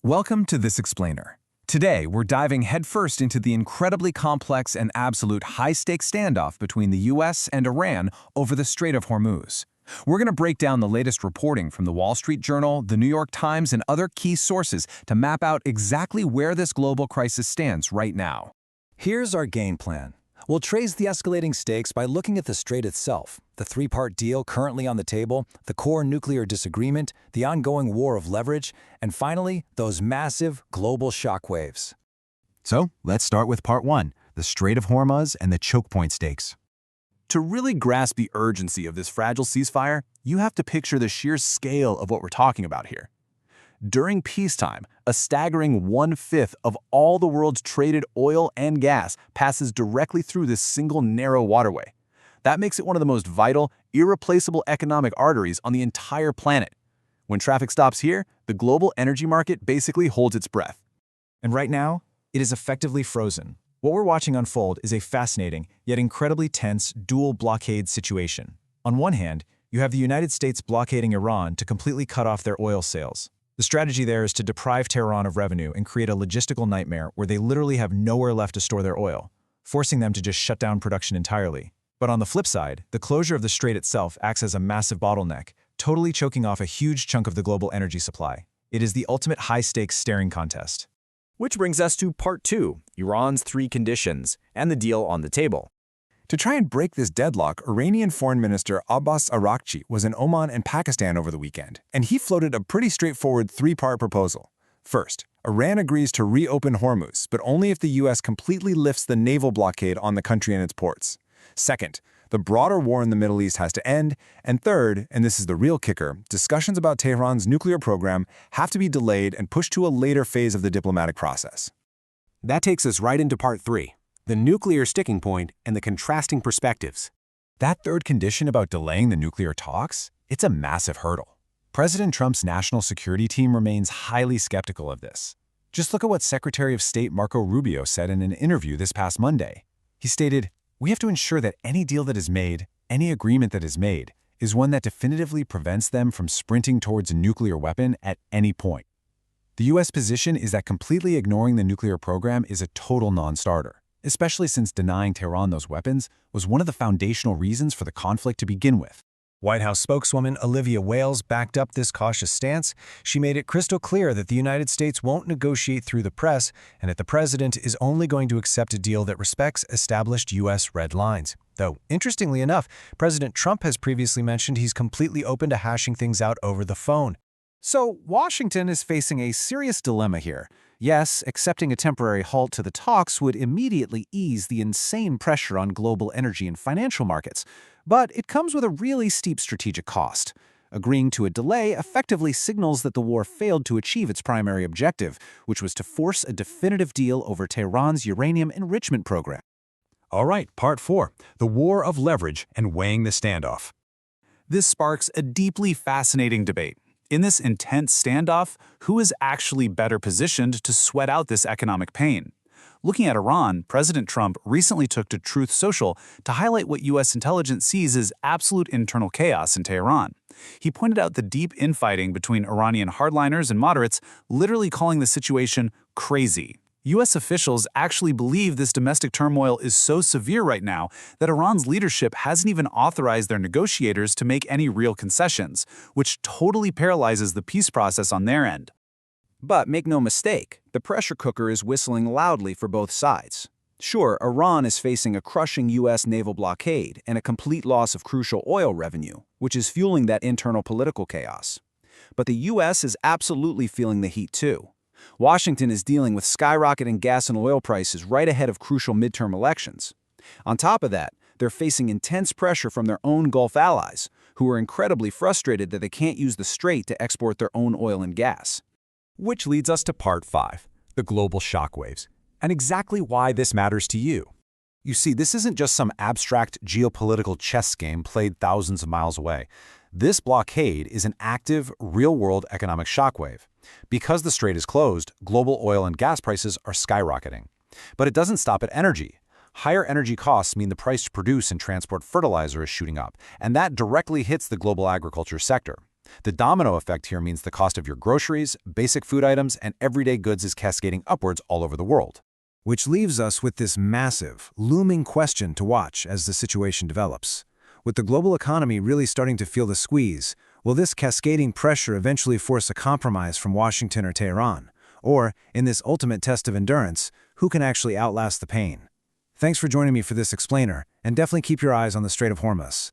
Welcome to This Explainer. Today, we're diving headfirst into the incredibly complex and absolute high-stakes standoff between the US and Iran over the Strait of Hormuz. We're going to break down the latest reporting from the Wall Street Journal, the New York Times, and other key sources to map out exactly where this global crisis stands right now. Here's our game plan. We'll trace the escalating stakes by looking at the strait itself, the three-part deal currently on the table, the core nuclear disagreement, the ongoing war of leverage, and finally, those massive global shockwaves. So, let's start with part one, the Strait of Hormuz and the choke point stakes. To really grasp the urgency of this fragile ceasefire, you have to picture the sheer scale of what we're talking about here. During peacetime, a staggering 1/5 of all the world's traded oil and gas passes directly through this single narrow waterway. That makes it one of the most vital, irreplaceable economic arteries on the entire planet. When traffic stops here, the global energy market basically holds its breath. And right now, it is effectively frozen. What we're watching unfold is a fascinating, yet incredibly tense, dual blockade situation. On one hand, you have the United States blockading Iran to completely cut off their oil sales. The strategy there is to deprive Tehran of revenue and create a logistical nightmare where they literally have nowhere left to store their oil, forcing them to just shut down production entirely. But on the flip side, the closure of the strait itself acts as a massive bottleneck, totally choking off a huge chunk of the global energy supply. It is the ultimate high-stakes staring contest. Which brings us to part two, Iran's three conditions, and the deal on the table. To try and break this deadlock, Iranian Foreign Minister Abbas Araghchi was in Oman and Pakistan over the weekend, and he floated a pretty straightforward three-part proposal. First, Iran agrees to reopen Hormuz, but only if the US completely lifts the naval blockade on the country and its ports. Second, the broader war in the Middle East has to end. And third, and this is the real kicker, discussions about Tehran's nuclear program have to be delayed and pushed to a later phase of the diplomatic process. That takes us right into part three, the nuclear sticking point and the contrasting perspectives. That third condition about delaying the nuclear talks? It's a massive hurdle. President Trump's national security team remains highly skeptical of this. Just look at what Secretary of State Marco Rubio said in an interview this past Monday. He stated, "We have to ensure that any deal that is made, any agreement that is made, is one that definitively prevents them from sprinting towards a nuclear weapon at any point." The US position is that completely ignoring the nuclear program is a total non-starter, especially since denying Tehran those weapons was one of the foundational reasons for the conflict to begin with. White House spokeswoman Olivia Wales backed up this cautious stance. She made it crystal clear that the United States won't negotiate through the press and that the president is only going to accept a deal that respects established U.S. red lines. Though, interestingly enough, President Trump has previously mentioned he's completely open to hashing things out over the phone. So, Washington is facing a serious dilemma here. Yes, accepting a temporary halt to the talks would immediately ease the insane pressure on global energy and financial markets, but it comes with a really steep strategic cost. Agreeing to a delay effectively signals that the war failed to achieve its primary objective, which was to force a definitive deal over Tehran's uranium enrichment program. All right, part four, the war of leverage and weighing the standoff. This sparks a deeply fascinating debate. In this intense standoff, who is actually better positioned to sweat out this economic pain? Looking at Iran, President Trump recently took to Truth Social to highlight what U.S. intelligence sees as absolute internal chaos in Tehran. He pointed out the deep infighting between Iranian hardliners and moderates, literally calling the situation crazy. U.S. officials actually believe this domestic turmoil is so severe right now that Iran's leadership hasn't even authorized their negotiators to make any real concessions, which totally paralyzes the peace process on their end. But make no mistake, the pressure cooker is whistling loudly for both sides. Sure, Iran is facing a crushing U.S. naval blockade and a complete loss of crucial oil revenue, which is fueling that internal political chaos. But the U.S. is absolutely feeling the heat too. Washington is dealing with skyrocketing gas and oil prices right ahead of crucial midterm elections. On top of that, they're facing intense pressure from their own Gulf allies, who are incredibly frustrated that they can't use the strait to export their own oil and gas. Which leads us to part five, the global shockwaves, and exactly why this matters to you. You see, this isn't just some abstract geopolitical chess game played thousands of miles away. This blockade is an active, real-world economic shockwave. Because the strait is closed, global oil and gas prices are skyrocketing. But it doesn't stop at energy. Higher energy costs mean the price to produce and transport fertilizer is shooting up, and that directly hits the global agriculture sector. The domino effect here means the cost of your groceries, basic food items, and everyday goods is cascading upwards all over the world. Which leaves us with this massive, looming question to watch as the situation develops. With the global economy really starting to feel the squeeze, will this cascading pressure eventually force a compromise from Washington or Tehran? Or, in this ultimate test of endurance, who can actually outlast the pain? Thanks for joining me for this explainer, and definitely keep your eyes on the Strait of Hormuz.